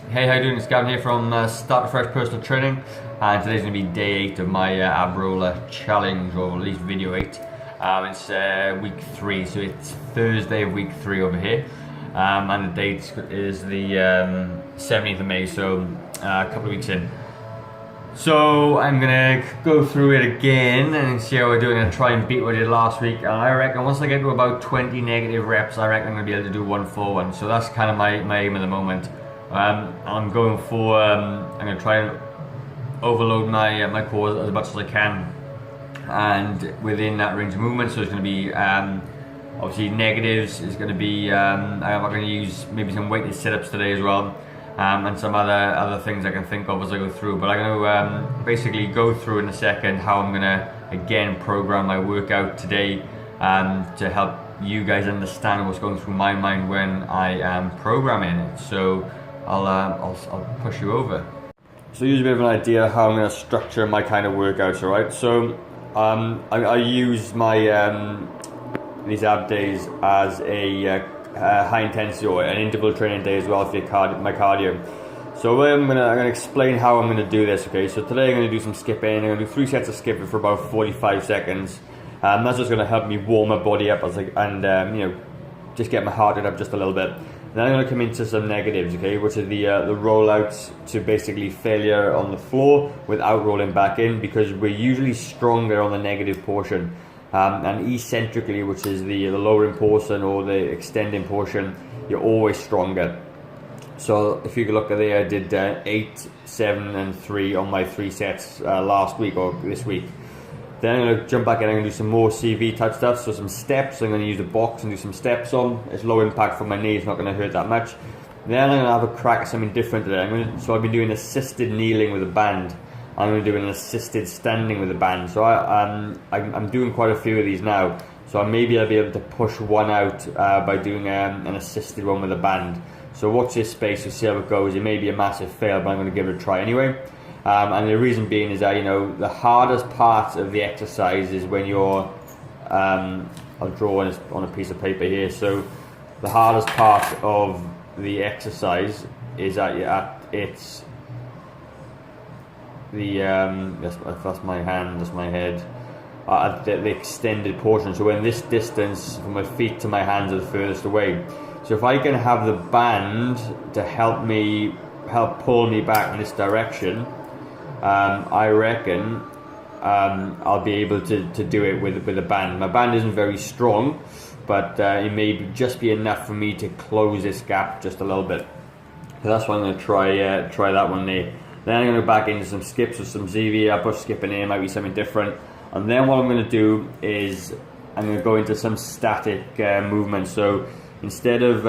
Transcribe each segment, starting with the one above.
Hey, how you doing? It's Gavin here from Start Fresh Personal Training, and today's going to be day 8 of my ab roller challenge, or at least video 8. It's week 3, so it's Thursday of week 3 over here, and the date is the 17th of May, so a couple of weeks in. So I'm going to go through it again and see how we're doing and try and beat what I did last week. And I reckon once I get to about 20 negative reps, I reckon I'm going to be able to do one full one. So that's kind of my aim at the moment. I'm going for, I'm going to try and overload my core as much as I can, and within that range of movement. So it's going to be obviously negatives. It's going to be I'm going to use maybe some weighted sit-ups today as well, and some other things I can think of as I go through. But I'm going to basically go through in a second how I'm going to again program my workout today to help you guys understand what's going through my mind when I am programming it. So I'll push you over. So here's a bit of an idea how I'm going to structure my kind of workouts, alright? So I use my these ab days as a high intensity or an interval training day as well for my cardio. So I'm gonna explain how I'm gonna do this, okay? So today I'm gonna do some skipping. I'm gonna do 3 sets of skipping for about 45 seconds. That's just gonna help me warm my body up and just get my heart rate up just a little bit. Then I'm going to come into some negatives, okay, which are the rollouts to basically failure on the floor without rolling back in, because we're usually stronger on the negative portion. And eccentrically, which is the lowering portion or the extending portion, you're always stronger. So if you look at there, I did 8, 7 and 3 on my 3 sets last week or this week. Then I'm going to jump back in and I'm going to do some more CV type stuff, so some steps. I'm going to use the box and do some steps on. It's low impact for my knee, it's not going to hurt that much. Then I'm going to have a crack at something different today. So I've been doing assisted kneeling with a band. I'm going to do an assisted standing with a band. So I'm doing quite a few of these now. So maybe I'll be able to push one out by doing an assisted one with a band. So watch this space to see how it goes. It may be a massive fail, but I'm going to give it a try anyway. And the reason being is that, the hardest part of the exercise is when you're, I'll draw on a piece of paper here. So the hardest part of the exercise is that it's the, that's my hand, that's my head, the extended portion. So when this distance from my feet to my hands are the furthest away. So if I can have the band to help pull me back in this direction, I reckon I'll be able to do it with a band. My band isn't very strong, but it may just be enough for me to close this gap just a little bit. So that's why I'm going to try that one there. Then I'm going to go back into some skips with some ZV. I'll push skipping in, might be something different. And then what I'm going to do is I'm going to go into some static movement. So instead of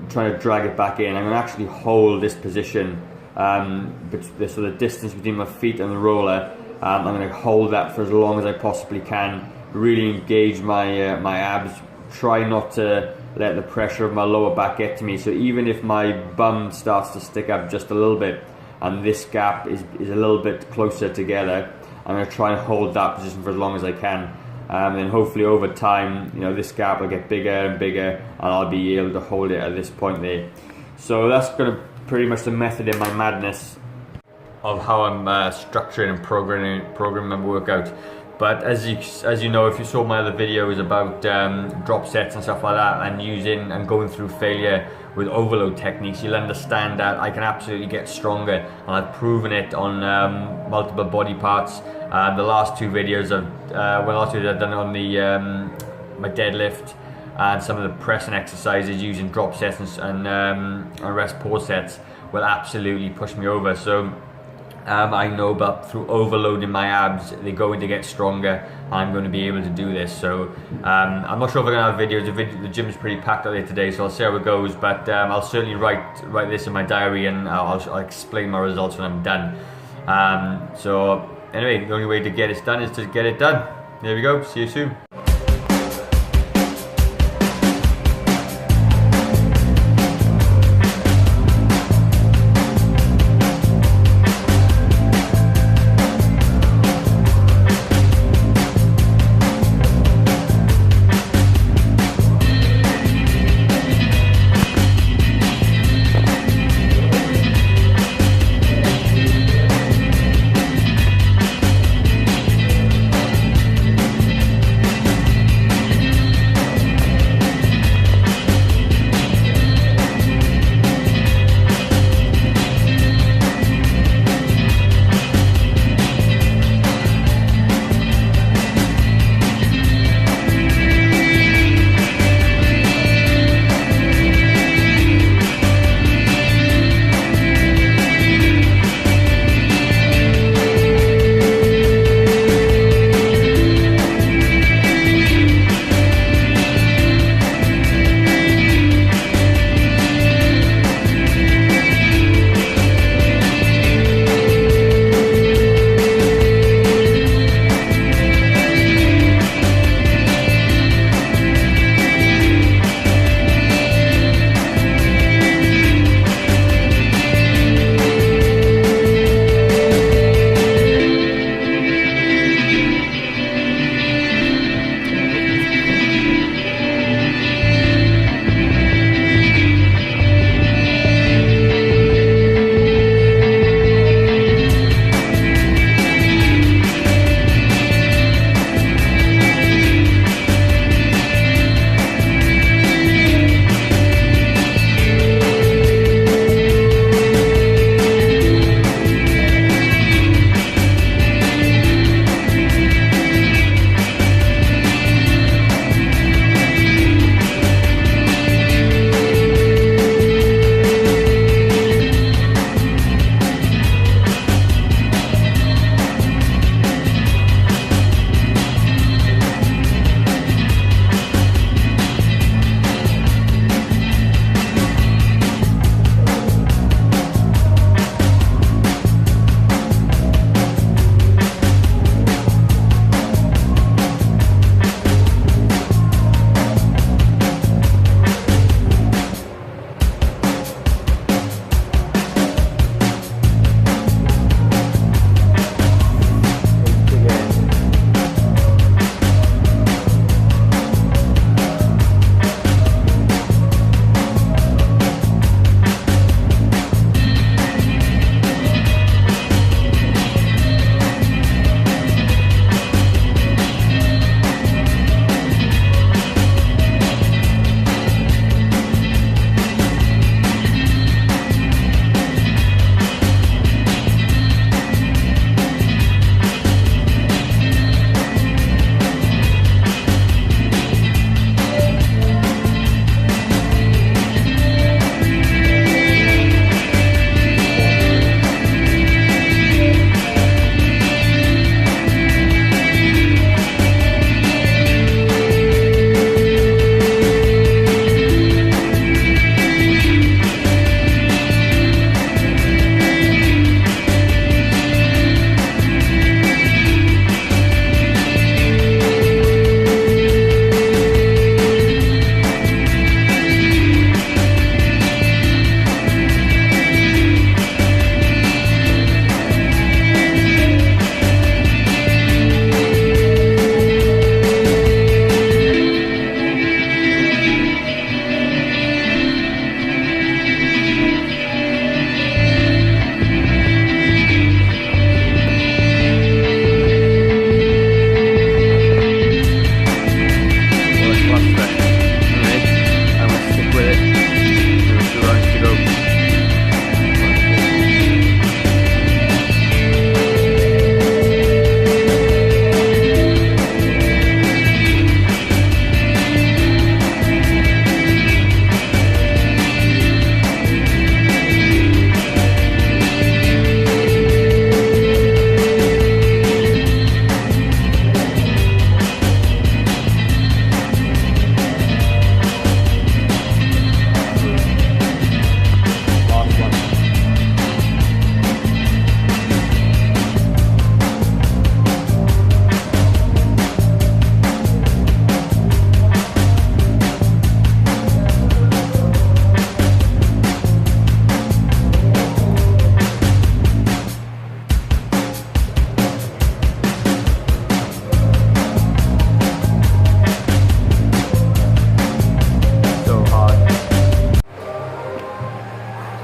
trying to drag it back in, I'm going to actually hold this position. So the distance between my feet and the roller, I'm going to hold that for as long as I possibly can. Really engage my my abs. Try not to let the pressure of my lower back get to me. So even if my bum starts to stick up just a little bit, and this gap is a little bit closer together, I'm going to try and hold that position for as long as I can. And then hopefully over time, this gap will get bigger and bigger, and I'll be able to hold it at this point there. So that's going to pretty much the method in my madness of how I'm structuring and programming my workout. But as you know, if you saw my other videos about drop sets and stuff like that, and using and going through failure with overload techniques, you'll understand that I can absolutely get stronger, and I've proven it on multiple body parts. The last 2 videos I've done on the my deadlift, and some of the pressing exercises using drop sets and rest pause sets will absolutely push me over. So I know that through overloading my abs, they're going to get stronger. I'm going to be able to do this. So I'm not sure if I'm going to have videos. The gym is pretty packed out there today, so I'll see how it goes. But I'll certainly write this in my diary, and I'll explain my results when I'm done. So anyway, the only way to get it done is to get it done. There we go. See you soon.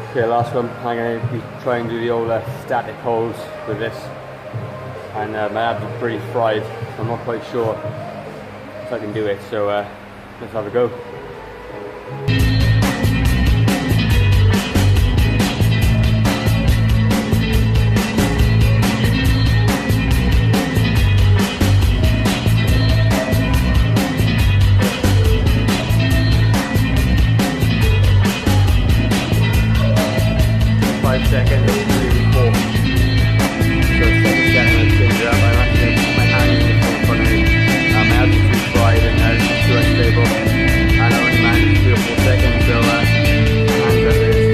Okay, last one. I'm going to be trying to do the old static holds with this, and my abs are pretty fried, so I'm not quite sure if I can do it, so let's have a go. Seconds, 3, 4. So second second, I change it up. I'm actually going to put my hands in the front of me. My abs are too fried and too unstable. And I only managed 3 or 4 seconds, so hands up it is.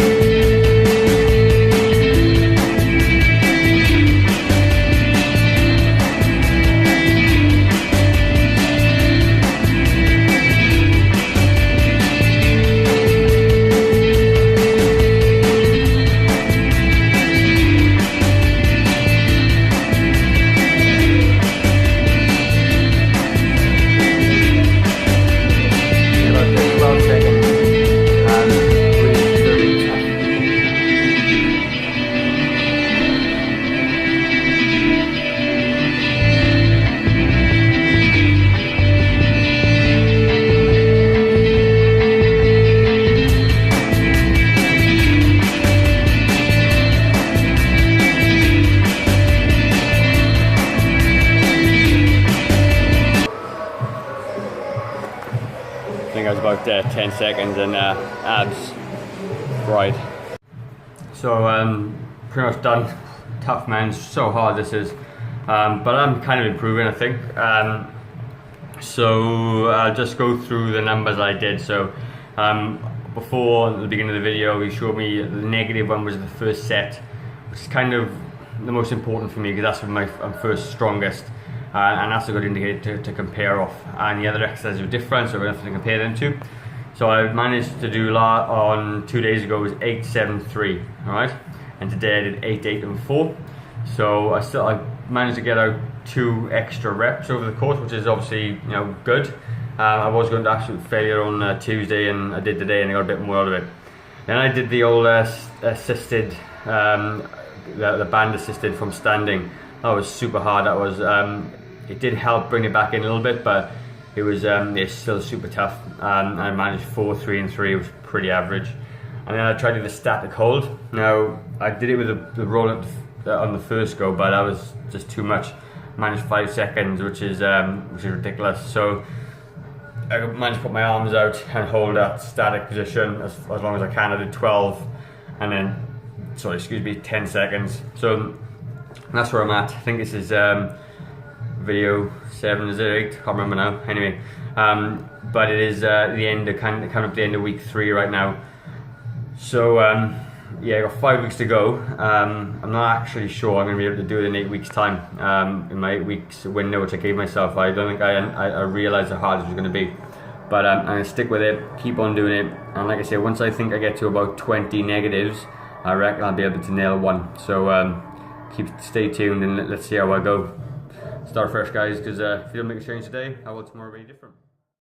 I think I was about 10 seconds and abs fried. So pretty much done. Tough, man, so hard this is, but I'm kind of improving, I think. So I'll just go through the numbers I did. So before the beginning of the video, he showed me the negative one was the first set, which is kind of the most important for me because that's when I'm first strongest. And that's a good indicator to compare off. And the other exercises are different, so we're going to have to compare them to. So I managed to do on 2 days ago was 8, 7, 3, all right? And today I did 8, 8, and 4. So I managed to get out 2 extra reps over the course, which is obviously good. I was going to absolute failure on Tuesday, and I did today, and I got a bit more out of it. Then I did the old assisted, the band assisted from standing. That was super hard. That was. It did help bring it back in a little bit, but it was it's still super tough. I managed 4, 3, and 3, which was pretty average. And then I tried to do the static hold. Now I did it with the roll on the first go, but that was just too much. I managed 5 seconds, which is ridiculous. So I managed to put my arms out and hold that static position as long as I can. I did 12, and then 10 seconds. So that's where I'm at. I think this is video 7, is it 8? Can't remember now. Anyway, but it is the end of kind of the end of week 3 right now. So yeah, I got 5 weeks to go. I'm not actually sure I'm going to be able to do it in 8 weeks' time. In my 8 weeks window, which I gave myself, I don't think I realized how hard it was going to be. But I'm going to stick with it, keep on doing it, and like I say, once I think I get to about 20 negatives, I reckon I'll be able to nail 1. So stay tuned and let's see how I go. Start fresh, guys, because if you don't make a change today, how will tomorrow be different?